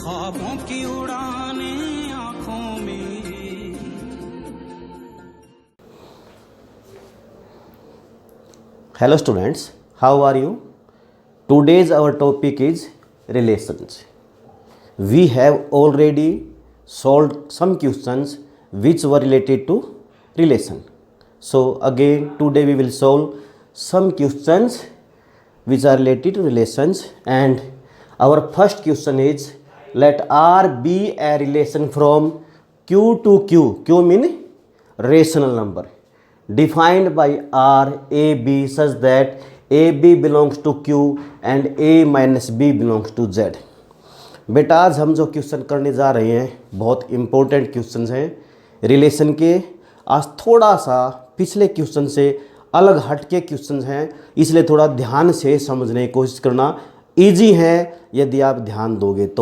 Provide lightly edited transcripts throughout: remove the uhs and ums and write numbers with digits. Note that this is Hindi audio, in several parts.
ख्वाबों की उड़ाने आंखों में। Hello students, how are you? Today's our topic is relations. We have already solved some questions which were related to relation. So again today we will solve some questions which are related to relations, and our first question is, let R be a relation from Q to Q. Q mean rational number defined by R A B such that AB belongs to Q and A minus B belongs to Z. बेटा आज हम जो क्वेश्चन करने जा रहे हैं बहुत इंपॉर्टेंट क्वेश्चन हैं रिलेशन के। आज थोड़ा सा पिछले क्वेश्चन से अलग हट के क्वेश्चन हैं, इसलिए थोड़ा ध्यान से समझने की कोशिश करना। इजी है यदि आप ध्यान दोगे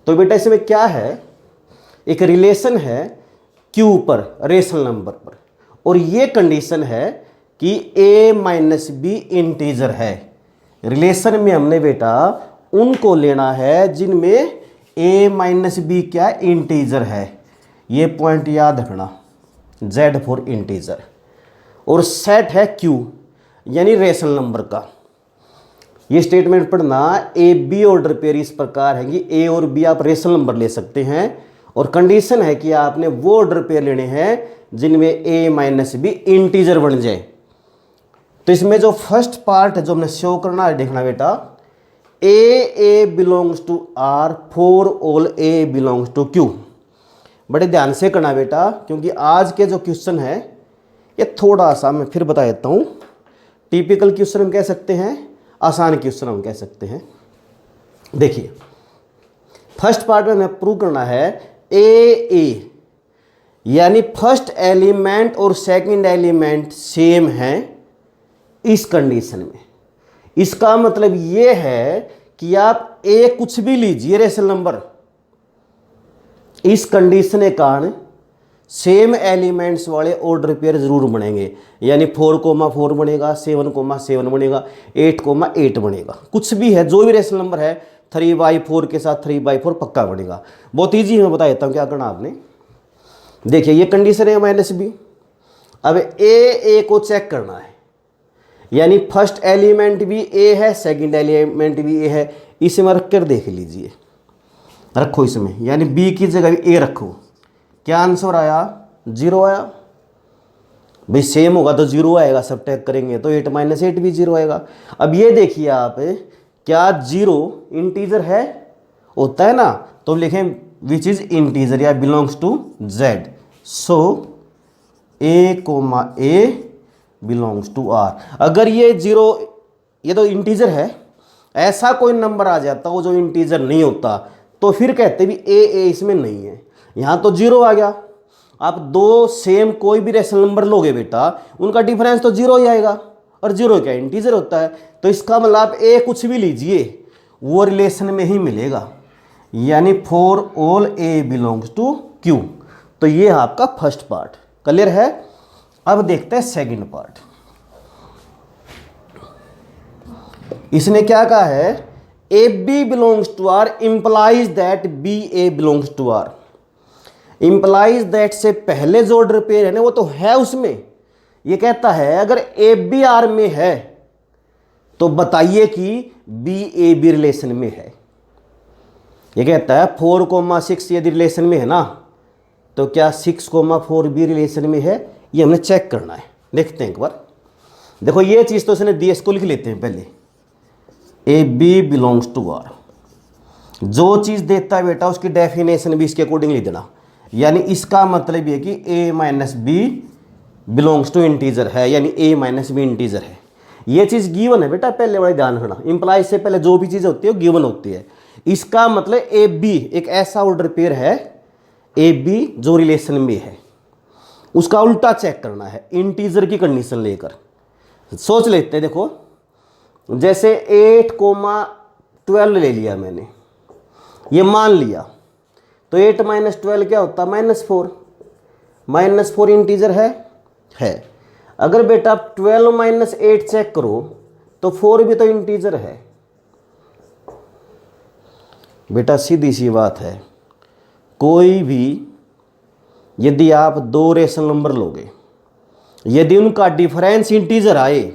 तो बेटा इसमें क्या है, एक रिलेशन है Q पर रेशनल नंबर पर, और ये कंडीशन है कि A माइनस बी इंटीजर है। रिलेशन में हमने बेटा उनको लेना है जिनमें A माइनस बी क्या इंटीजर है। ये पॉइंट याद रखना, Z फॉर इंटीजर, और सेट है Q यानी रेशनल नंबर का। ये स्टेटमेंट पढ़ना, ए बी ऑर्डर पेयर इस प्रकार है कि ए और बी आप रेशनल नंबर ले सकते हैं, और कंडीशन है कि आपने वो ऑर्डर पेयर लेने हैं जिनमें ए माइनस बी इंटीजर बन जाए। तो इसमें जो फर्स्ट पार्ट है जो हमने शो करना है, देखना बेटा, a belongs to R for all a belongs to Q. बड़े ध्यान से करना बेटा, क्योंकि आज के जो क्वेश्चन है ये थोड़ा सा मैं फिर बता देता हूँ। टिपिकल क्वेश्चन हम कह सकते हैं, आसान क्वेश्चन हम कह सकते हैं। देखिए फर्स्ट पार्ट में हमें प्रूव करना है ए यानी फर्स्ट एलिमेंट और सेकंड एलिमेंट सेम हैं इस कंडीशन में। इसका मतलब ये है कि आप ए कुछ भी लीजिए रेशनल नंबर, इस कंडीशन के कारण सेम एलिमेंट्स वाले ऑर्डर पेयर जरूर बनेंगे, यानी 4,4 बनेगा, 7,7 बनेगा, 8,8 बनेगा। कुछ भी है, जो भी रेशनल नंबर है 3/4 के साथ 3/4 पक्का बनेगा। बहुत ईजी मैं बता देता हूँ क्या करना आपने। देखिए ये कंडीशन है माइनस बी। अब ए को चेक करना है, यानी फर्स्ट एलिमेंट भी ए है, सेकंड एलिमेंट भी ए है। इसे में रख कर देख लीजिए, रखो इसमें, यानी बी की जगह ए रखो। क्या आंसर आया? 0 आया। भाई सेम होगा तो 0 आएगा, सब टैग करेंगे तो 8 माइनस 8 भी 0 आएगा। अब ये देखिए आप, क्या 0 इंटीजर है? होता है ना, तो लिखें विच इज इंटीजर या belongs to Z। So A belongs to R। अगर ये 0, ये तो इंटीजर है, ऐसा कोई नंबर आ जाता वो जो इंटीजर नहीं होता तो फिर कहते भी ए इसमें नहीं है। यहाँ तो 0 आ गया। आप दो सेम कोई भी रेशनल नंबर लोगे बेटा, उनका डिफरेंस तो 0 ही आएगा, और 0 क्या इंटीजर होता है। तो इसका मतलब आप ए कुछ भी लीजिए वो रिलेशन में ही मिलेगा, यानी for all a belongs to Q. तो ये आपका फर्स्ट पार्ट क्लियर है। अब देखते हैं सेकंड पार्ट। इसने क्या कहा है, a b belongs to R implies that b a belongs to R. Implies that से पहले जो ऑर्डर पेयर है ना वो तो है उसमें। ये कहता है अगर ए बी आर में है तो बताइए कि बी ए बी रिलेशन में है। ये कहता है 4,6 यदि रिलेशन में है ना, तो क्या 6,4 बी रिलेशन में है, ये हमने चेक करना है। देखते हैं एक बार। देखो ये चीज़ तो इसने दी, इसको लिख लेते हैं पहले, a b belongs to R. जो चीज़ देता है बेटा उसकी डेफिनेशन भी इसके अकॉर्डिंग लिख देना, यानी इसका मतलब ये कि a minus b belongs to integer है, यानी ए माइनस बी इंटीजर है। ये चीज़ गिवन है बेटा, पहले बड़ा ध्यान रखना। इंप्लाइज से पहले जो भी चीज़ होती है वो गिवन होती है। इसका मतलब ए बी एक ऐसा ऑर्डर पेयर है, ए बी जो रिलेशन में है, उसका उल्टा चेक करना है इंटीजर की कंडीशन लेकर। सोच लेते हैं, देखो जैसे 8,12 ले लिया मैंने, ये मान लिया, तो 8 माइनस 12 क्या होता है? -4। -4 इंटीजर है। अगर बेटा आप 12 माइनस 8 चेक करो तो 4 भी तो इंटीजर है। बेटा सीधी सी बात है, कोई भी यदि आप दो रेशनल नंबर लोगे, यदि उनका डिफरेंस इंटीजर आए,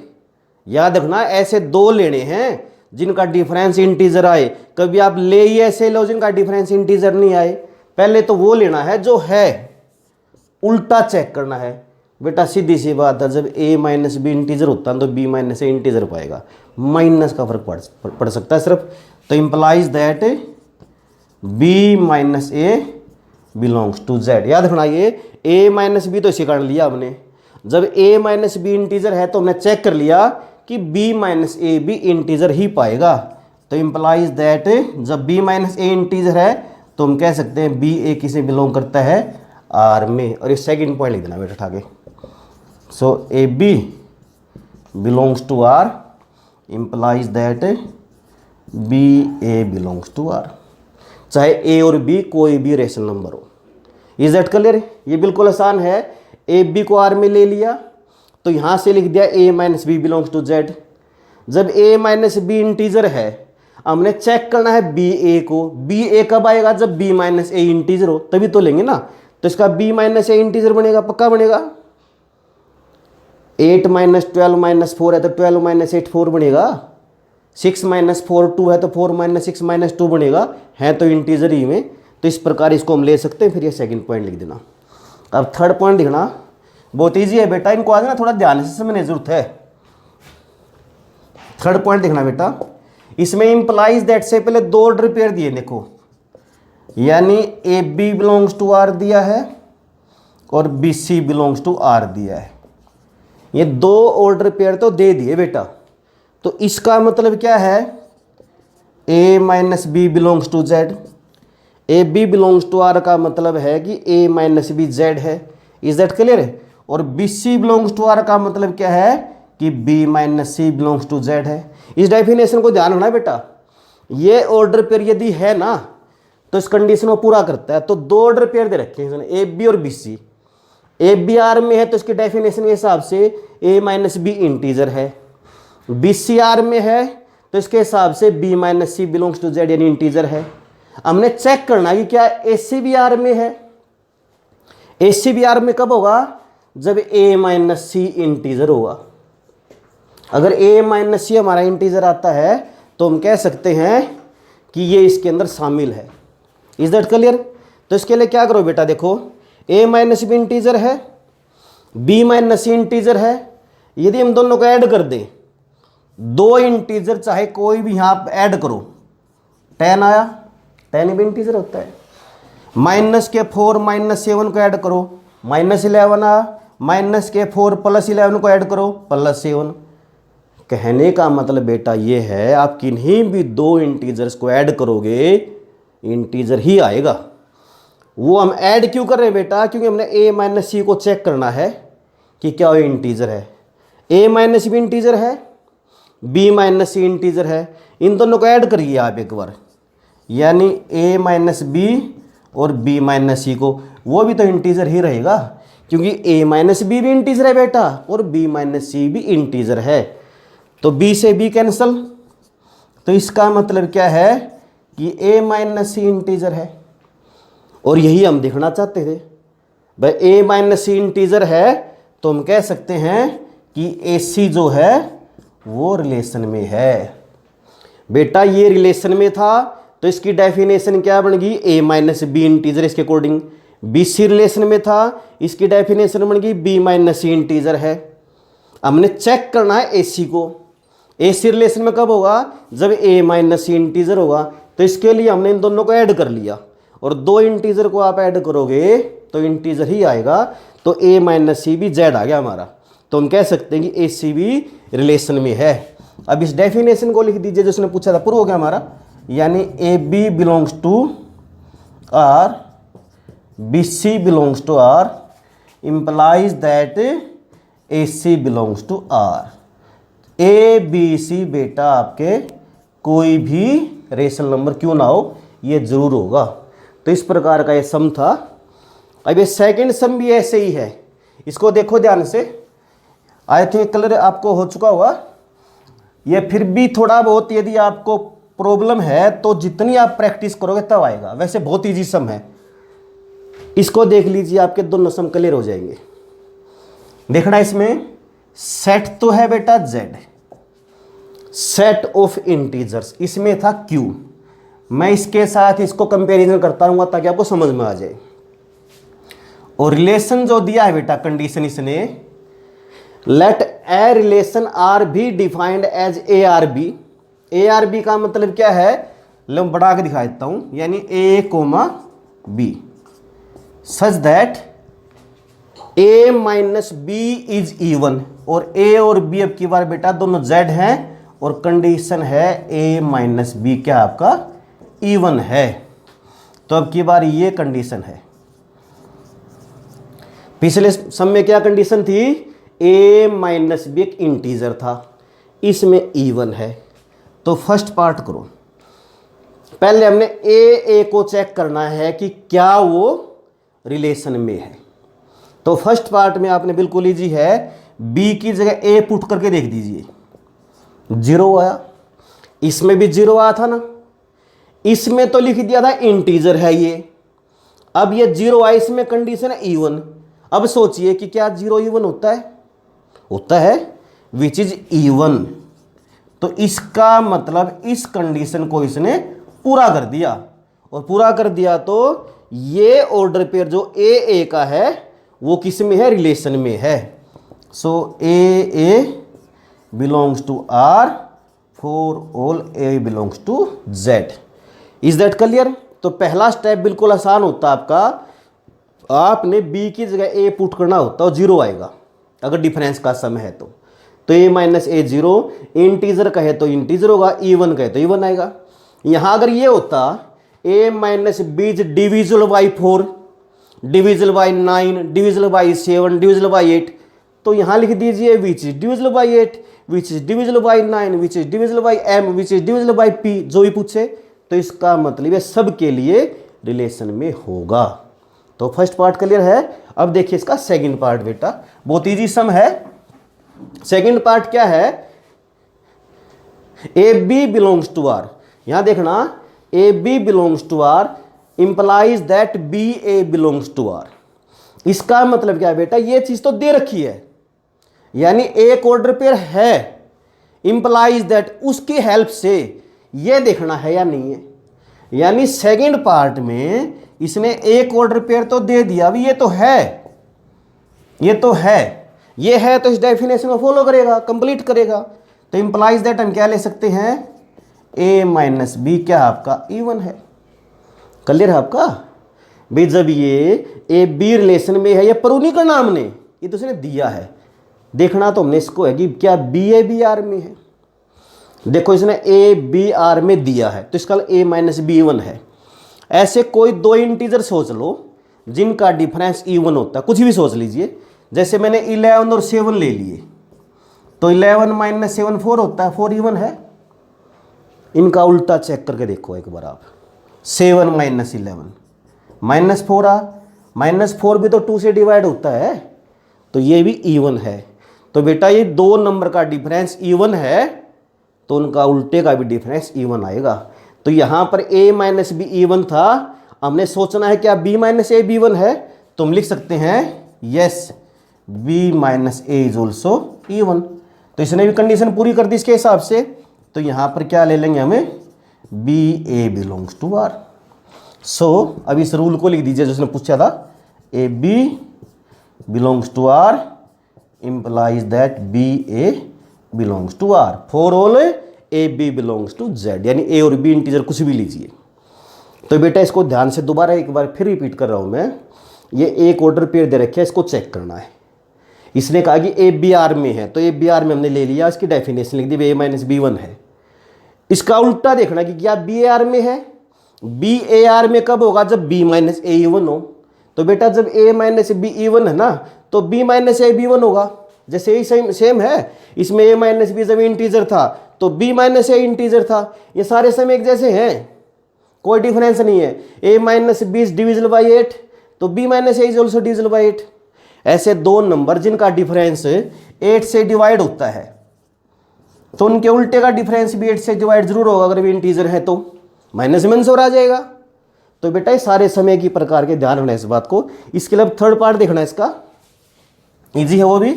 याद रखना ऐसे दो लेने हैं जिनका डिफरेंस इंटीजर आए। कभी आप ले ही ऐसे लो जिनका डिफरेंस इंटीजर नहीं आए। पहले तो वो लेना है जो है, उल्टा चेक करना है। बेटा सीधी सी बात है, जब a माइनस बी इंटीजर होता है तो b माइनस ए इंटीजर पाएगा, माइनस का फर्क पड़ सकता है सिर्फ। तो implies that b minus a belongs to z। याद रखना ये a माइनस बी तो इसे कर लिया हमने, जब a माइनस बी इंटीजर है तो हमने चेक कर लिया कि b माइनस ए भी इंटीजर ही पाएगा। तो इंप्लाइज दैट जब b माइनस ए इंटीजर है तो हम कह सकते हैं b a किसे बिलोंग करता है, आर में। और ये सेकंड पॉइंट लिख देना बेटा उठा के। So a b belongs to R implies that b a belongs to R, चाहे ए और बी कोई भी रेशनल नंबर हो। Is that clear? ये बिल्कुल आसान है। ए बी को आर में ले लिया तो यहाँ से लिख दिया a minus b belongs to Z. जब ए माइनस बी इंटीजर है, हमने चेक करना है बी ए को। बी ए कब आएगा? जब बी माइनस ए इंटीजर हो, तभी तो लेंगे ना। तो इसका b माइनस ए इंटीजर बनेगा, पक्का बनेगा। 8 माइनस 12 माइनस 4 है तो 12 माइनस 8 4 बनेगा। 6 माइनस 4 2 है तो 4 माइनस 6 माइनस 2 बनेगा, है तो इंटीजर ही में। तो इस प्रकार इसको हम ले सकते हैं। फिर ये सेकंड पॉइंट लिख देना। अब थर्ड पॉइंट लिखना बहुत ईजी है बेटा, इनको आज ना थोड़ा ध्यान से समझने की जरूरत है। थर्ड पॉइंट देखना बेटा, इसमें इंप्लाइज दैट से पहले दो ऑर्डर पेयर दिए देखो, यानी a b belongs to R दिया है और b c belongs to R दिया है। ये दो ऑर्डर पेयर तो दे दिए बेटा। तो इसका मतलब क्या है? A minus b belongs to Z. A b belongs to R का मतलब है कि ए माइनस बी जेड है। Is that clear? और b c belongs to R का मतलब क्या है कि b minus c belongs to Z है। इस डेफिनेशन को ध्यान रखना बेटा। ये ऑर्डर पेयर यदि है ना तो इस कंडीशन को पूरा करता है। तो दो ऑर्डर पेयर दे रखे हैं ए बी और b c. A b R में है तो इसके डेफिनेशन के हिसाब से ए माइनस बी इंटीजर है। बी सी आर में है तो इसके हिसाब से b minus c belongs to Z यानी इंटीजर है। हमने चेक करना कि क्या ए सी बी आर में है। ए सी बी आर में कब होगा? जब ए माइनस सी इंटीजर होगा। अगर ए माइनस सी हमारा इंटीजर आता है तो हम कह सकते हैं कि ये इसके अंदर शामिल है। Is that clear? तो इसके लिए क्या करो बेटा, देखो a माइनस बी इंटीजर है, b माइनस सी इंटीजर है। यदि हम दोनों को ऐड कर दें, दो इंटीजर चाहे कोई भी यहाँ ऐड करो, 10 आया, 10 भी इंटीजर होता है। माइनस के 4 माइनस 7 को ऐड करो, माइनस 11 आया। माइनस के 4 प्लस 11 को ऐड करो, प्लस 7। कहने का मतलब बेटा ये है, आप किन्हीं भी दो इंटीजर्स को ऐड करोगे इंटीजर ही आएगा। वो हम ऐड क्यों कर रहे हैं बेटा? क्योंकि हमने a माइनस सी को चेक करना है कि क्या वो इंटीजर है। a माइनस बी इंटीजर है, b माइनस सी इंटीजर है। इन दोनों को ऐड करिए आप एक बार, यानी a माइनस बी और b माइनस सी को, वो भी तो इंटीजर ही रहेगा क्योंकि a माइनस बी भी इंटीजर है बेटा और b माइनस सी भी इंटीजर है। तो b से b कैंसल। तो इसका मतलब क्या है कि a माइनस सी इंटीजर है और यही हम देखना चाहते थे। भाई a माइनस सी इंटीजर है तो हम कह सकते हैं कि ए सी जो है वो रिलेशन में है। बेटा ये रिलेशन में था तो इसकी डेफिनेशन क्या बन गई? a minus b integer. इसके अकॉर्डिंग बी सी रिलेशन में था, इसकी डेफिनेशन बन गई b माइनस सी इंटीजर है। हमने चेक करना है ए सी को। ए सी रिलेशन में कब होगा? जब a माइनस सी इंटीजर होगा। तो इसके लिए हमने इन दोनों को ऐड कर लिया और दो इंटीजर को आप ऐड करोगे तो इंटीजर ही आएगा। तो a माइनस सी भी जेड आ गया हमारा। तो हम कह सकते हैं कि ए सी भी रिलेशन में है। अब इस डेफिनेशन को लिख दीजिए जो उसने पूछा था, प्रूव हो गया हमारा। यानी a b belongs to R, b c belongs to R implies that a c belongs to R. A b c बेटा आपके कोई भी रेशनल नंबर क्यों ना हो, ये जरूर होगा। तो इस प्रकार का ये सम था। अब ये सेकंड सम भी ऐसे ही है, इसको देखो ध्यान से। आई थिंक कलर आपको हो चुका होगा। ये फिर भी थोड़ा बहुत यदि आपको प्रॉब्लम है तो जितनी आप प्रैक्टिस करोगे तब आएगा। वैसे बहुत ईजी सम है, इसको देख लीजिए, आपके दोनों सम क्लियर हो जाएंगे। देखना इसमें सेट तो है बेटा z, सेट ऑफ इंटीजर्स, इसमें था q। मैं इसके साथ इसको कंपैरिजन करता रहूंगा ताकि आपको समझ में आ जाए। और रिलेशन जो दिया है बेटा कंडीशन इसने, let a relation R be defined as a R b. A R b का मतलब क्या है, लो बढ़ा के दिखा देता हूं, यानी a comma b such that a minus b is even. और ए और बी अब की बार बेटा दोनों z हैं और कंडीशन है ए माइनस बी क्या आपका इवन है। तो अब की बार ये कंडीशन है। पिछले सम में क्या कंडीशन थी, ए माइनस बी एक इंटीजर था, इसमें इवन है। तो फर्स्ट पार्ट करो, पहले हमने ए को चेक करना है कि क्या वो रिलेशन में है। तो फर्स्ट पार्ट में आपने बिल्कुल इजी है, बी की जगह ए पुट करके देख दीजिए, 0 आया, इसमें भी 0 आया था ना, इसमें तो लिख दिया था इंटीजर है ये, अब ये 0 आया, इसमें कंडीशन है इवन। अब सोचिए कि क्या 0 इवन होता है, होता है, विच इज इवन। तो इसका मतलब इस कंडीशन को इसने पूरा कर दिया, और पूरा कर दिया तो ये ऑर्डर पेयर जो ए का है वो किस में है, रिलेशन में है। So a belongs to R for all a belongs to Z. Is that clear. तो पहला स्टेप बिल्कुल आसान होता आपका, आपने बी की जगह ए पुट करना होता है, 0 आएगा अगर डिफरेंस का सम है तो ए माइनस ए 0, इंटीजर कहे तो इंटीजर होगा, इवन कहे तो इवन आएगा। यहां अगर ये होता a minus b is divisible by 4, divisible by 9, divisible by 7, divisible by 8, तो यहां लिख दीजिए which is divisible by 8, which is divisible by 9, which is divisible by m, which is divisible by p, जो भी पूछे तो इसका मतलब है सब के लिए रिलेशन में होगा। तो फर्स्ट पार्ट क्लियर है। अब देखिए इसका सेकंड पार्ट बेटा, बहुत इजी सम है। सेकंड पार्ट क्या है, a b belongs to R. यहां देखना a b belongs to R implies that b a belongs to R. इसका मतलब क्या है बेटा, ये चीज तो दे रखी है, यानी एक ऑर्डर पेयर है, इंप्लाइज दैट उसकी हेल्प से ये देखना है या नहीं है। यानी सेकंड पार्ट में इसने एक ऑर्डर पेयर तो दे दिया, अभी ये तो है, ये तो है, ये है तो इस डेफिनेशन को फॉलो करेगा, कंप्लीट करेगा। तो इंप्लाइज दैट हम क्या ले सकते हैं, ए माइनस बी क्या आपका इवन है। क्लियर है आपका भाई। जब ये ए बी रिलेशन में है, ये प्रूव नहीं करना हमने, ये तो उसने दिया है, देखना तो हमने इसको है कि क्या बी ए बी आर में है। देखो इसने ए बी आर में दिया है तो इसका ए माइनस बी इवन है। ऐसे कोई दो इंटीजर सोच लो जिनका डिफरेंस इवन होता है, कुछ भी सोच लीजिए। जैसे मैंने 11 और 7 ले लिए तो 11 माइनस 7 4 होता है, 4 इवन है। इनका उल्टा चेक करके देखो एक बार आप, 7 माइनस 11 माइनस 4 आ, माइनस 4 भी तो 2 से डिवाइड होता है, तो ये भी इवन है। तो बेटा ये दो नंबर का डिफरेंस इवन है तो उनका उल्टे का भी डिफरेंस इवन आएगा। तो यहाँ पर a माइनस बी इवन था, हमने सोचना है क्या b minus a be even है, तो हम लिख सकते हैं yes b minus a is also even. तो इसने भी कंडीशन पूरी कर दी इसके हिसाब से। तो यहाँ पर क्या ले लेंगे हमें, b a belongs to r। So अब इस रूल को लिख दीजिए जिसने पूछा था, a b belongs to r implies that b a belongs to r for all a b belongs to z। यानी a और b इंटीजर कुछ भी लीजिए। तो बेटा इसको ध्यान से दोबारा एक बार फिर रिपीट कर रहा हूं मैं, ये एक ऑर्डर पेयर दे रखे है, इसको चेक करना है। इसने कहा कि ए बी आर में है तो ए बी आर में हमने ले लिया, इसकी डेफिनेशन लिख दी, ए माइनस बी वन है। इसका उल्टा देखना कि क्या बी ए आर में है। बी ए आर में कब होगा, जब बी माइनस ए इवन हो। तो बेटा जब ए माइनस बी इवन है ना तो b minus a b one होगा। जैसे ही सेम है, इसमें ए माइनस बी जब इंटीजर था तो बी माइनस ए इंटीजर था। ये सारे सम एक जैसे हैं, कोई डिफरेंस नहीं है। A minus b is divisible by 8 तो b minus a is also divisible by 8। ऐसे दो नंबर जिनका डिफरेंस 8 से डिवाइड होता है, तो उनके उल्टे का डिफरेंस भी 8 से डिवाइड जरूर होगा, अगर भी इंटीजर है तो माइनस में आंसर आ जाएगा। तो बेटा ये सारे समय की प्रकार के ध्यान रखना है इस बात को। इसके लिए अब थर्ड पार्ट देखना है इसका, इजी है वो भी।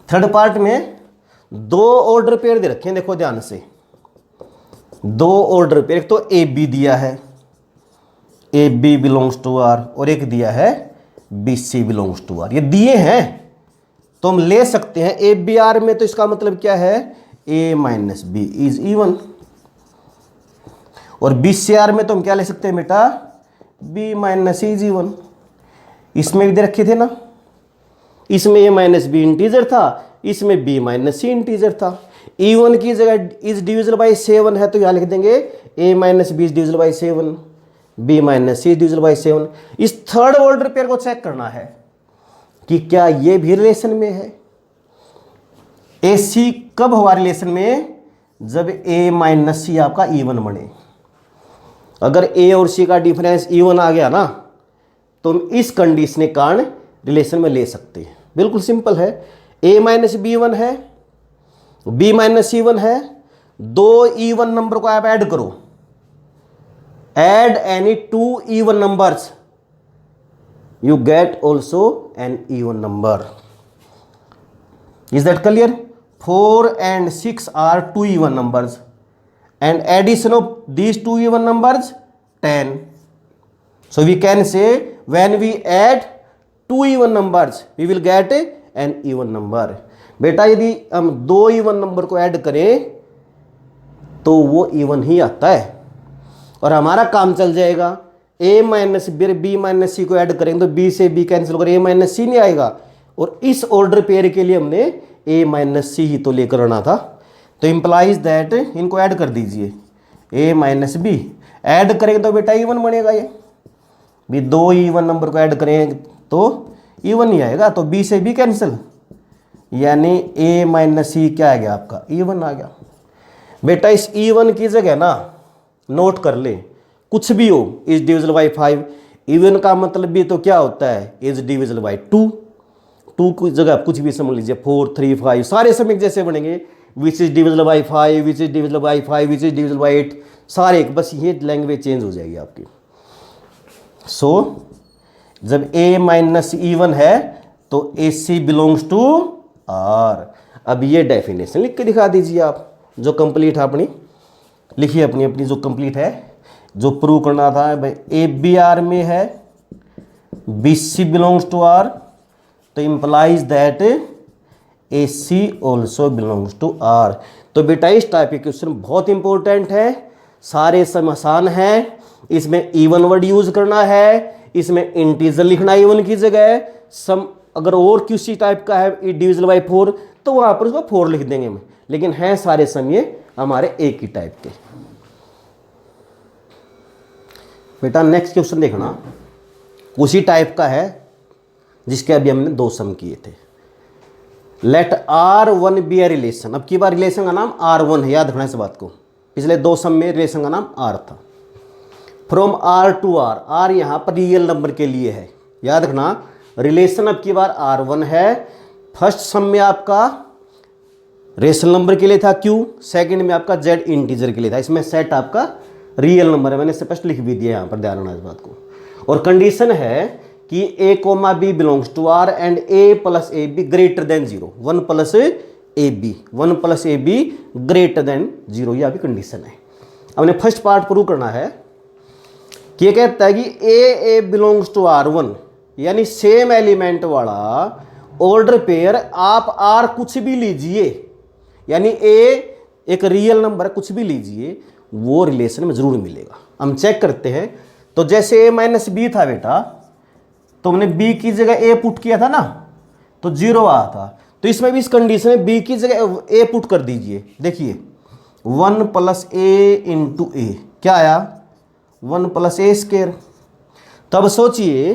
थर्ड पार्ट में 2 ऑर्डर पेयर दे रखे हैं, देखो ध्यान से। 2 ऑर्डर पेयर, एक तो ए बी दिया है, a b belongs to R, और एक दिया है b c belongs to R. ये दिए हैं तो हम ले सकते हैं ए बी आर में, तो इसका मतलब क्या है, a minus b is even. और बी सी आर में तो हम क्या ले सकते हैं बेटा, बी माइनस इज इवन। इसमें भी दे रखे थे ना, इसमें ए माइनस बी इंटीजर था, इसमें बी माइनस सी इंटीजर था। इवन की जगह इज डिविजिबल बाई 7 है, तो यहाँ लिख देंगे a minus b is divisible by 7, b minus c is divisible by 7। इस थर्ड ऑर्डर पेयर को चेक करना है कि क्या ये भी रिलेशन में है। ए सी कब हुआ रिलेशन में, जब ए माइनस सी आपका इवन बने। अगर ए और सी का डिफरेंस इवन आ गया ना, तो हम इस कंडीशन के कारण रिलेशन में ले सकते हैं। बिल्कुल सिंपल है। ए माइनस बी वन है, बी माइनस सी वन है, 2 इवन नंबर को आप ऐड करो, add any 2 even numbers, you get also an even number. Is that clear? 4 and 6 are 2 even numbers, and addition of these 2 even numbers 10. So we can say when we add 2 even numbers we will get an even number. बेटा यदि हम 2 इवन नंबर को ऐड करें तो वो इवन ही आता है और हमारा काम चल जाएगा। ए माइनस बी माइनस सी को ऐड करेंगे तो बी से बी कैंसिल होकर ए माइनस सी नहीं आएगा, और इस ऑर्डर पेयर के लिए हमने ए माइनस सी ही तो लेकर आना था। तो इंप्लाइज दैट, इनको ऐड कर दीजिए, ए माइनस बी ऐड करेंगे तो बेटा इवन बनेगा। ये भी 2 इवन नंबर को ऐड करेंगे तो इवन ही आएगा, तो बी से बी कैंसिल, यानी ए माइनस सी क्या आ गया आपका, इवन आ गया। बेटा इस इवन की जगह ना नोट कर ले, कुछ भी हो, इज डिविजिबल बाई 5, इवन का मतलब भी तो क्या होता है, इज डिविजिबल बाई 2, 2 की जगह कुछ भी समझ लीजिए, 4 3 5 सारे समीक जैसे बनेंगे, विच is divisible by 5, which is divisible by 5, which is divisible by 8, सारे, बस ये लैंग्वेज चेंज हो जाएगी आपकी। सो जब ए माइनस इवन है तो ए सी बिलोंग्स टू आर। अब ये डेफिनेशन लिख के दिखा दीजिए आप, जो कंप्लीट है अपनी, लिखिए अपनी अपनी जो कंप्लीट है, जो प्रूव करना था भाई। ए बी आर में है, b c belongs to R, तो implies that a c also belongs to R. तो बेटा इस टाइप के क्वेश्चन बहुत इंपॉर्टेंट है, सारे सम आसान है, इसमें इवन वर्ड यूज करना है, इसमें इंटीजर लिखना इवन की जगह, सम अगर और किसी टाइप का है डिविजिबल बाई 4 तो वहां पर उसको 4 लिख देंगे हम, लेकिन हैं सारे सम ये हमारे एक ही टाइप के। बेटा नेक्स्ट क्वेश्चन देखना, उसी टाइप का है जिसके अभी हमने 2 सम किए थे। Late R1 B a relation, अब की बार रिलेशन का नाम R1 है, याद रखना इस बात को, पिछले 2 सम में रिलेशन का नाम R था। From R to R, R यहाँ पर रियल नंबर के लिए है, याद रखना। रिलेशन अब की बार R1 है, फर्स्ट सम में आपका रेशनल नंबर के लिए था Q, सेकंड में आपका Z इंटीजर के लिए था, इसमें सेट आपका रियल नंबर है, मैंने स्पष्ट लिख भी दिया यहाँ पर, ध्यान रखना इस बात को। और कंडीशन है कि A comma B belongs to R and A plus A B greater than 0, 1 plus A B, 1 plus A B greater than 0, यह अभी कंडीशन है। हमने फर्स्ट पार्ट प्रूव करना है कि ये कहता है कि ए बिलोंग्स टू R1, यानी सेम एलिमेंट वाला ऑर्डर पेयर आप आर कुछ भी लीजिए, यानी ए एक रियल नंबर कुछ भी लीजिए, वो रिलेशन में जरूर मिलेगा। हम चेक करते हैं, तो जैसे ए माइनस बी था बेटा, तो हमने बी की जगह ए पुट किया था ना, तो 0 आया था, तो इसमें भी इस कंडीशन में बी की जगह ए पुट कर दीजिए। देखिए 1 प्लस ए इंटू ए क्या आया, 1 प्लस ए स्क्वायर। तब सोचिए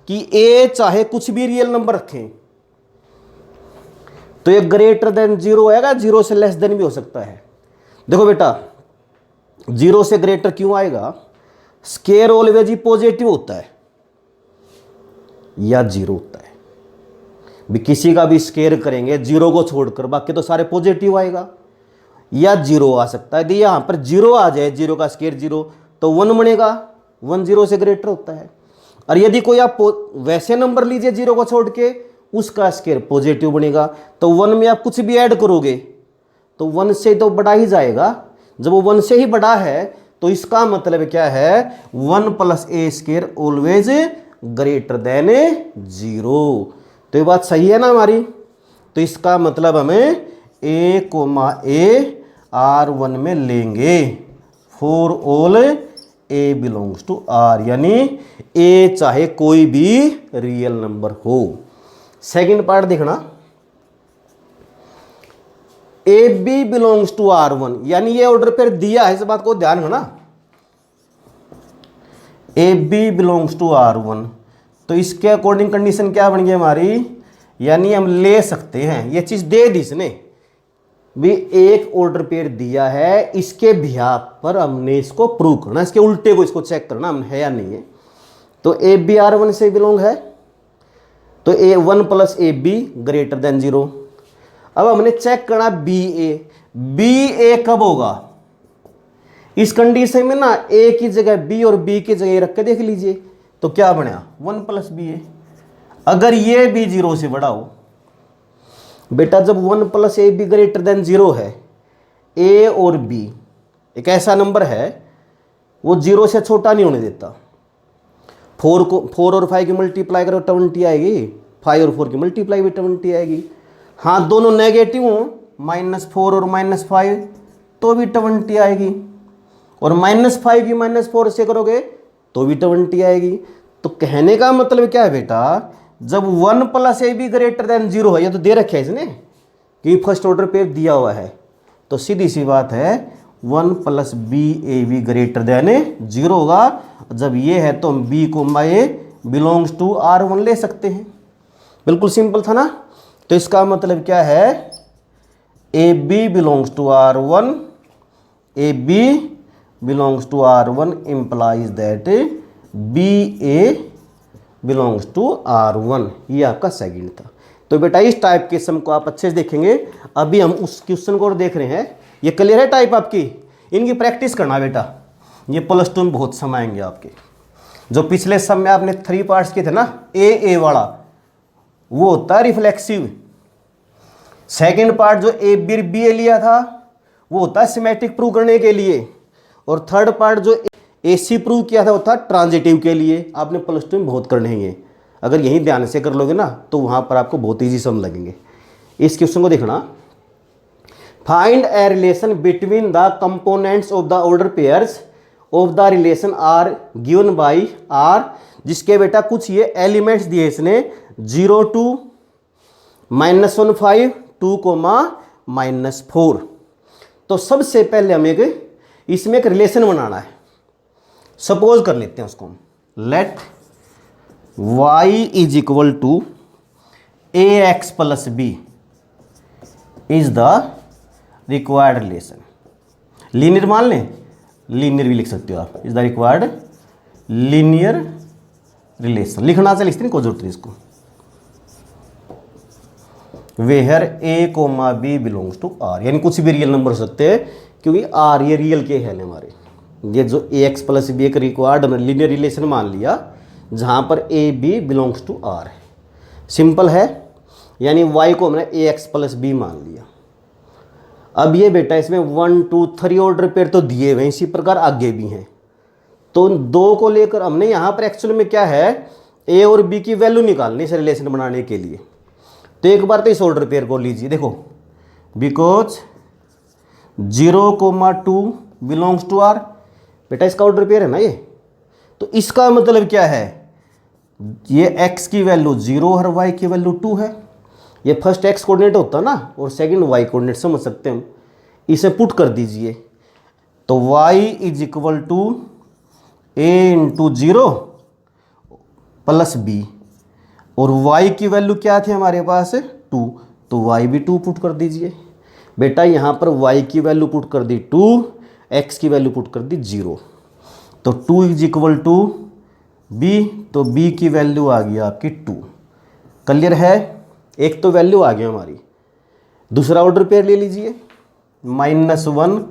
कि ए चाहे कुछ भी रियल नंबर रखें तो ये ग्रेटर देन 0 आएगा, 0 से लेस देन भी हो सकता है। देखो बेटा 0 से ग्रेटर क्यों आएगा, स्क्वायर ऑलवेज ही पॉजिटिव होता है या 0 होता है। भी किसी का भी स्केयर करेंगे जीरो को छोड़कर, बाकी तो सारे पॉजिटिव आएगा या जीरो आ सकता है। यदि यहाँ पर जीरो आ जाए, जीरो का स्केयर जीरो, तो 1 बनेगा, 1 0 से ग्रेटर होता है। और यदि कोई आप वैसे नंबर लीजिए जीरो को छोड़ के, उसका स्केयर पॉजिटिव बनेगा, तो 1 में आप कुछ भी ऐड करोगे तो 1 से तो बड़ा ही जाएगा। जब वो 1 से ही बड़ा है तो इसका मतलब क्या है, 1 + a square always greater than 0। तो ये बात सही है ना हमारी। तो इसका मतलब हमें a, a R1 में लेंगे for all a belongs to R, यानी a चाहे कोई भी रियल नंबर हो। सेकंड पार्ट देखना, a b belongs to R1, यानी ये ऑर्डर पेयर दिया है, इस बात को ध्यान रखना। ए बी बिलोंग्स टू R1, तो इसके अकॉर्डिंग कंडीशन क्या बन गई हमारी, यानी हम ले सकते हैं, ये चीज दे दी इसने भी, एक ऑर्डर पेयर दिया है, इसके बिहाफ पर हमने इसको प्रूव करना, इसके उल्टे को इसको चेक करना हम है या नहीं है। तो ए बी R1 से बिलोंग है, तो A1 + AB ग्रेटर देन 0। अब हमने चेक करना BA कब होगा, इस कंडीशन में ना A की जगह B और B की जगह रख के देख लीजिए, तो क्या बना 1 + BA। अगर ये भी 0 से बड़ा हो, बेटा जब 1 + AB ग्रेटर देन 0 है, A और B एक ऐसा नंबर है वो 0 से छोटा नहीं होने देता। 4 और 5 की मल्टीप्लाई करो 20 आएगी, 5 और 4 की मल्टीप्लाई भी 20 आएगी। हाँ दोनों नेगेटिव हो, -4 और -5 तो भी 20 आएगी, और -5 की -4 से करोगे तो भी 20 आएगी। तो कहने का मतलब क्या है बेटा, जब 1 + AB ग्रेटर देन 0 है, ये तो दे रखा है इसने कि फर्स्ट ऑर्डर पेयर दिया हुआ है, तो सीधी सी बात है 1 + BAB ग्रेटर देन 0 होगा। जब ये है तो हम B, A belongs to R1 ले सकते हैं। बिल्कुल सिंपल था ना। तो इसका मतलब क्या है, AB belongs to R1, AB belongs to R1 implies that BA belongs to R1। ये आपका सेकंड था। तो बेटा इस टाइप के सम को आप अच्छे से देखेंगे। अभी हम उस क्वेश्चन को देख रहे हैं, ये क्लियर है टाइप आपकी, इनकी प्रैक्टिस करना बेटा, ये +2 में बहुत सम आएंगे आपके। जो पिछले सम में आपने 3 पार्ट्स किए थे ना, ए वाला वो होता है रिफ्लेक्सिव। सेकंड पार्ट जो बी लिया था वो होता है सिमेट्रिक प्रूव करने के लिए, और थर्ड पार्ट जो AC प्रूव किया था वो था ट्रांजिटिव के लिए। आपने +2 में बहुत करने हैं ये, अगर यही ध्यान से कर लोगे ना तो वहाँ पर आपको बहुत ईजी सम लगेंगे। इस क्वेश्चन को देखना, find a relation between the components of the order pairs of the relation R given by R, जिसके बेटा कुछ ये एलिमेंट्स दिए इसने 0 2 -1 5 2, -4। तो सबसे पहले हमें इसमें एक रिलेशन बनाना है। सपोज कर लेते हैं उसको हम, let y = ax + b is the required relation. Linear मान लें, लीनियर भी लिख सकते हो आप, is the required linear relation. लिखना से लिखते हैं, कोई जरूरत नहीं इसको। Where a, b belongs to R, यानी कुछ भी रियल नंबर हो सकते हैं, क्योंकि R ये रियल के है हमारे। ये जो ax + b एक रिक्वायर्ड लीनियर रिलेशन मान लिया, जहाँ पर a b belongs to R है। सिंपल है, यानी y को हमने ax + b मान लिया। अब ये बेटा इसमें 1 2 3 ऑर्डर पेयर तो दिए हुए हैं, इसी प्रकार आगे भी हैं। तो 2 को लेकर हमने यहाँ पर एक्चुअल में क्या है, a और b की वैल्यू निकालनी इस रिलेशन बनाने के लिए। तो एक बार तो इस ऑर्डर पेयर को लीजिए, देखो बिकॉज 0 2 बिलोंग्स टू R, बेटा इसका ऑर्डर पेयर है ना ये। तो इसका मतलब क्या है, ये x की वैल्यू 0 और y की वैल्यू 2 है। ये फर्स्ट x कोऑर्डिनेट होता है ना, और सेकंड y कोऑर्डिनेट समझ सकते हैं हम। इसे पुट कर दीजिए, तो y = a × 0 + b, और y की वैल्यू क्या थी हमारे पास 2, तो y भी 2 पुट कर दीजिए। बेटा यहाँ पर y की वैल्यू पुट कर दी 2, x की वैल्यू पुट कर दी 0, तो 2 = b, तो b की वैल्यू आ गई आपकी 2। क्लियर है। एक तो वैल्यू आ गई हमारी। दूसरा ऑर्डर पेयर ले लीजिए, -1,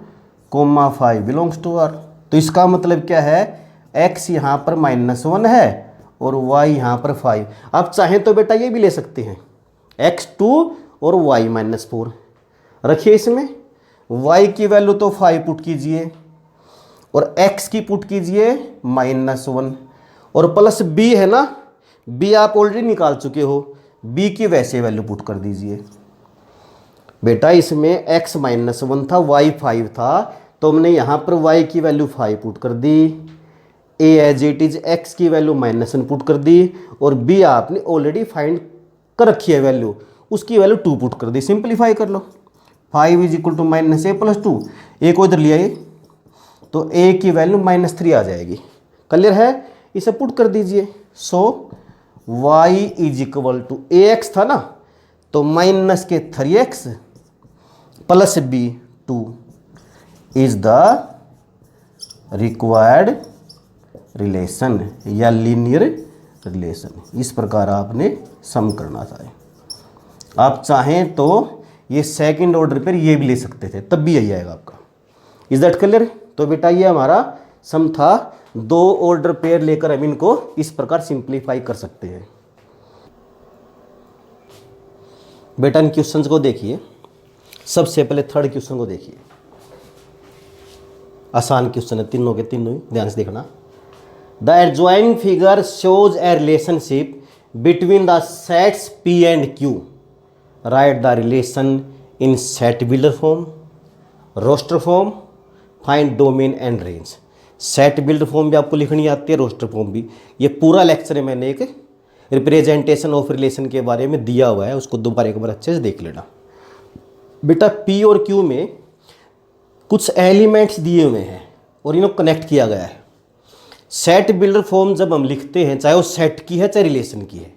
5 बिलोंग्स टू आर। तो इसका मतलब क्या है, x यहाँ पर -1 है और y यहाँ पर 5। आप चाहें तो बेटा ये भी ले सकते हैं, x2 और y -4 रखिए इसमें। y की वैल्यू तो 5 पुट कीजिए और x की पुट कीजिए -1 और प्लस b है ना, b आप ऑलरेडी निकाल चुके हो, b की वैसे वैल्यू पुट कर दीजिए। बेटा इसमें x -1 था, y 5 था, तो हमने यहाँ पर y की वैल्यू 5 पुट कर दी, a as it is x की वैल्यू -1 पुट कर दी और b आपने ऑलरेडी फाइंड कर रखी है वैल्यू, उसकी वैल्यू 2 पुट कर दी। सिंप्लीफाई कर लो, 5 = -a + 2, a को इधर लिया तो a की वैल्यू -3 आ जाएगी। क्लियर है, इसे पुट कर दीजिए। सो y = ax था ना, तो -3x + b 2 is the required relation या लीनियर रिलेशन। इस प्रकार आपने सम करना था। आप चाहें तो ये सेकंड ऑर्डर पर ये भी ले सकते थे, तब भी यही आएगा आपका। Is that clear? तो बेटा ये हमारा सम था, 2 ऑर्डर पेयर लेकर हम इनको इस प्रकार सिंप्लीफाई कर सकते हैं। बेटा इन क्वेश्चंस को देखिए, सबसे पहले थर्ड क्वेश्चन को देखिए, आसान क्वेश्चन है, तीनों के तीनों ही ध्यान से देखना। The adjoining figure shows a relationship between the sets P and Q। Right the relation in set builder form, roster form, find domain and range. Set builder form भी आपको लिखनी आती है, रोस्टर फॉर्म भी। ये पूरा लेक्चर है मैंने एक रिप्रेजेंटेशन ऑफ रिलेशन के बारे में दिया हुआ है, उसको दोबारा एक बार अच्छे से देख लेना। बेटा P और Q में कुछ एलिमेंट्स दिए हुए हैं और इनको कनेक्ट किया गया है। सेट बिल्डर फॉर्म जब हम लिखते हैं, चाहे वो सेट की है चाहे रिलेशन की है,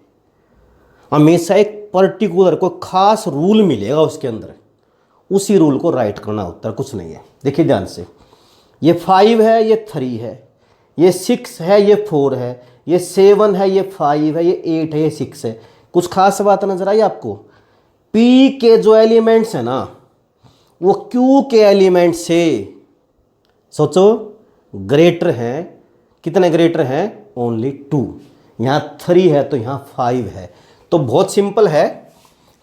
हमेशा एक पर्टिकुलर कोई खास रूल मिलेगा उसके अंदर, उसी रूल को राइट करना होता है, कुछ नहीं है। देखिए ध्यान से, ये 5 है, ये 3 है, ये 6 है, ये 4 है, ये 7 है, ये 5 है, ये 8 है, ये 6 है। कुछ खास बात नजर आई आपको? P के जो एलिमेंट्स है ना, वो Q के एलिमेंट से सोचो ग्रेटर हैं। कितने ग्रेटर हैं? ओनली 2। यहाँ 3 है तो यहाँ 5 है। तो बहुत सिंपल है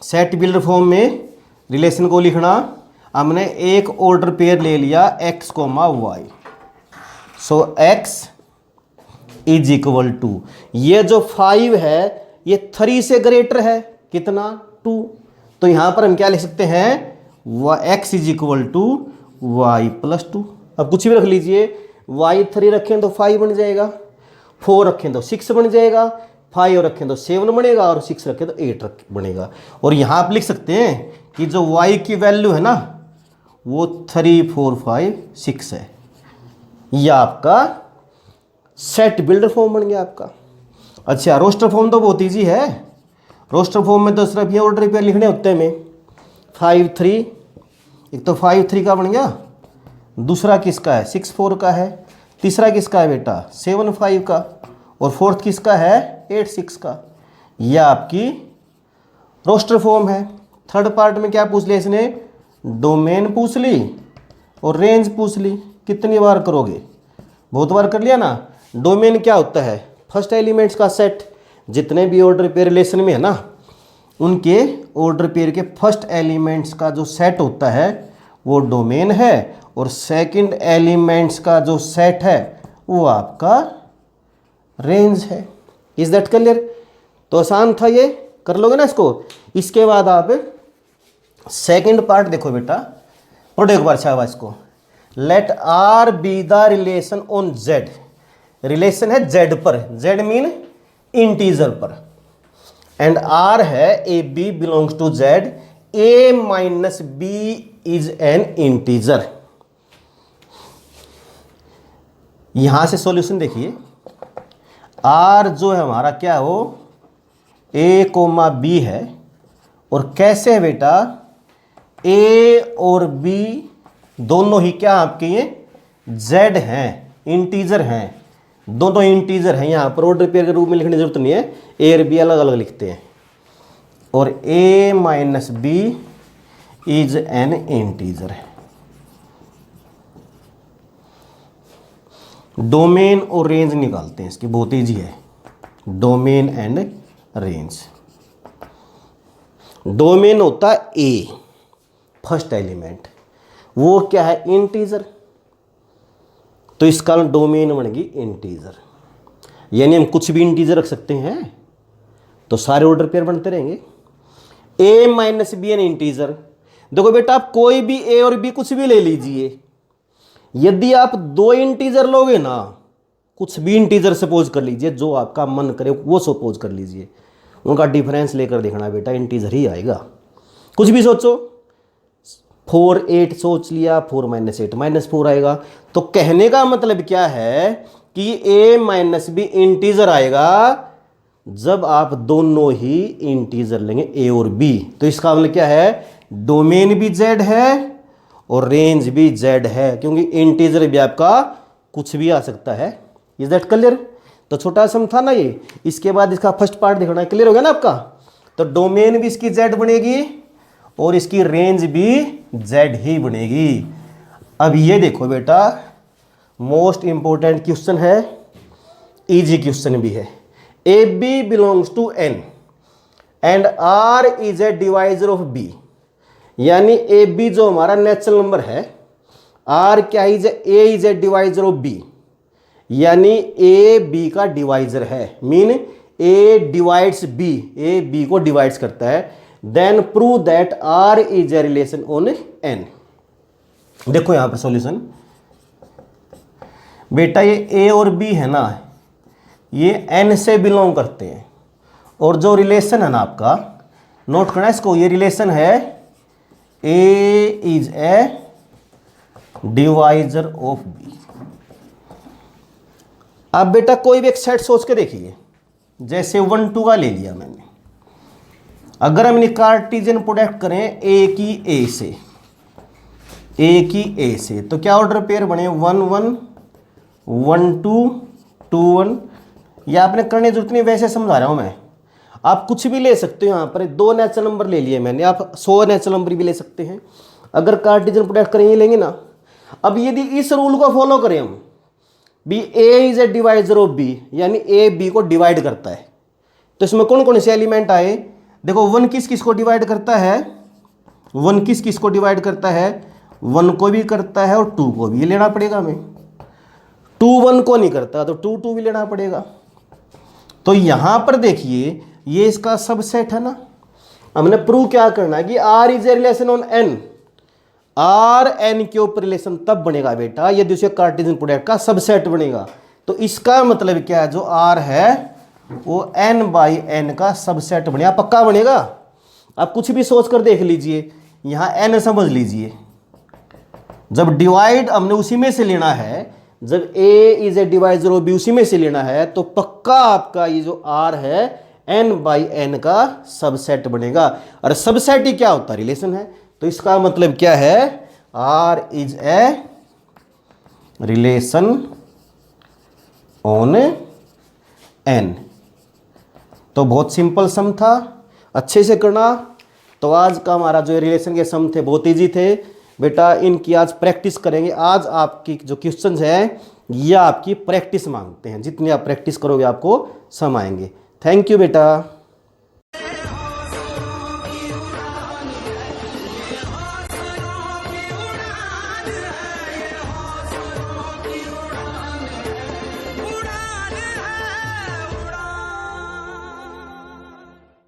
सेट बिल्डर फॉर्म में रिलेशन को लिखना। हमने एक ऑर्डर पेयर ले लिया x, y। सो x = ये जो 5 है ये 3 से ग्रेटर है, कितना? 2। तो यहाँ पर हम क्या लिख सकते हैं? x = y + 2। अब कुछ भी रख लीजिए, y 3 रखें तो 5 बन जाएगा, 4 रखें तो 6 बन जाएगा, 5 रखें तो 7 बनेगा और 6 रखें तो 8 बनेगा। और यहाँ आप लिख सकते हैं कि जो y की वैल्यू है ना, वो 3, 4, 5, 6 है। यह आपका सेट बिल्डर फॉर्म बन गया आपका। अच्छा, रोस्टर फॉर्म तो बहुत ईजी है। रोस्टर फॉर्म में तो सिर्फ ये ऑर्डर पेयर लिखने होते हैं। 5, 3, एक तो 5, 3 का बन गया, दूसरा किसका है? 6, 4 का है, तीसरा किसका है बेटा? 7, 5 का, और फोर्थ किसका है? 8, 6 का। यह आपकी रोस्टर फॉर्म है। थर्ड पार्ट में क्या पूछ लिया इसने? डोमेन पूछ ली और रेंज पूछ ली। कितनी बार करोगे? बहुत बार कर लिया ना। डोमेन क्या होता है? फर्स्ट एलिमेंट्स का सेट। जितने भी ऑर्डर पेयर रिलेशन में है ना, उनके ऑर्डर पेयर के फर्स्ट एलिमेंट्स का जो सेट होता है वो डोमेन है, और सेकंड एलिमेंट्स का जो सेट है वो आपका रेंज है। Is that clear? तो आसान था, ये कर लोगे ना इसको। इसके बाद आप सेकंड पार्ट देखो बेटा, पढ़ो एक बार शाबाश इसको। Let R be the relation on Z। Relation है Z पर, Z मीन इंटीजर पर, एंड R है AB belongs to Z, A minus B is an integer. यहां से सॉल्यूशन देखिए, R जो है हमारा क्या हो? A, B है, और कैसे है बेटा? A और B दोनों ही क्या आपके ये Z हैं, इंटीजर हैं, दोनों इंटीजर हैं। यहाँ पर ऑर्डर पेयर के रूप में लिखने की जरूरत नहीं है, A और B अलग अलग लिखते हैं। और a minus b is an integer. Domain और रेंज निकालते हैं इसकी, बहुत ईजी है। Domain and range. डोमेन होता है ए, फर्स्ट एलिमेंट, वो क्या है इंटीजर, तो इसका डोमेन बन गई इंटीजर। यानी हम कुछ भी इंटीजर रख सकते हैं, तो सारे ऑर्डर पेयर बनते रहेंगे। ए माइनस बी एन इंटीजर। देखो बेटा, आप कोई भी ए और बी कुछ भी ले लीजिए, यदि आप दो इंटीजर लोगे ना, कुछ भी इंटीजर सपोज कर लीजिए, जो आपका मन करे वो सपोज कर लीजिए, उनका डिफरेंस लेकर देखना बेटा, इंटीजर ही आएगा। कुछ भी सोचो, 4 8 सोच लिया, 4 माइनस 8 माइनस 4 आएगा। तो कहने का मतलब क्या है कि a माइनस बी इंटीजर आएगा जब आप दोनों ही इंटीजर लेंगे a और b। तो इसका मतलब क्या है, डोमेन भी z है और रेंज भी z है, क्योंकि इंटीजर भी आपका कुछ भी आ सकता है। Is that clear? तो छोटा सम था ना ये। इसके बाद इसका फर्स्ट पार्ट देखना, क्लियर हो गया ना आपका। तो डोमेन भी इसकी z बनेगी और इसकी रेंज भी z ही बनेगी। अब ये देखो बेटा, मोस्ट इंपॉर्टेंट क्वेश्चन है, इजी क्वेश्चन भी है। A b belongs to N and R is A divisor of b. यानी ए बी जो हमारा नेचुरल नंबर है, आर क्या is a is A divisor of b, यानी ए बी का डिवाइजर है। Mean a divides b, a b को डिवाइड्स करता है। Then prove that R is a relation on N. देखो यहां पर सॉल्यूशन बेटा, ये ए और बी है ना, ये एन से बिलोंग करते हैं, और जो रिलेशन है ना आपका, नोट करना इसको, ये रिलेशन है A is A divisor of B. अब बेटा कोई भी एक सेट सोच के देखिए, जैसे 1 2 का ले लिया मैंने। अगर हम कार्टेशियन प्रोडक्ट करें ए की ए से, ए की ए से, तो क्या ऑर्डर पेयर बने 1 1 1 2 2 1। या आपने करने की जरूरत नहीं, वैसे समझा रहा हूं मैं। आप कुछ भी ले सकते हो, यहाँ पर 2 नेचुरल नंबर ले लिए मैंने, आप 100 नेचुरल नंबर भी ले सकते हैं। अगर कार्टेशियन प्रोडक्ट करें ये लेंगे ना। अब यदि इस रूल को फॉलो करें हम, b a is A divisor of b, यानी ए बी को डिवाइड करता है, तो इसमें कौन कौन से एलिमेंट आए? देखो 1 किस किस को डिवाइड करता है, 1 किस किस को डिवाइड करता है, 1 को भी करता है और 2 को भी, ये लेना पड़ेगा हमें। 2 1 को नहीं करता तो 2 2 भी लेना पड़ेगा। तो यहां पर देखिए, ये इसका सबसेट है ना। हमने प्रूव क्या करना है कि R is a relation on N. R N के ऊपर रिलेशन तब बनेगा बेटा यदि उसे कार्टेशियन प्रोडक्ट का सबसेट बनेगा। तो इसका मतलब क्या है, जो आर है वो n बाई एन का सबसेट बनेगा, पक्का बनेगा। आप कुछ भी सोच कर देख लीजिए, यहां n समझ लीजिए। जब डिवाइड हमने उसी में से लेना है, जब a is a divisor of b उसी में से लेना है, तो पक्का आपका ये जो r है n बाई एन का सबसेट बनेगा। और सबसेट ही क्या होता है, रिलेशन है। तो इसका मतलब क्या है, r is a relation on n। तो बहुत सिंपल सम था, अच्छे से करना। तो आज का हमारा जो रिलेशन के सम थे बहुत इजी थे बेटा, इनकी आज प्रैक्टिस करेंगे। आज आपकी जो क्वेश्चंस हैं ये आपकी प्रैक्टिस मांगते हैं, जितनी आप प्रैक्टिस करोगे आपको सम आएंगे। थैंक यू बेटा।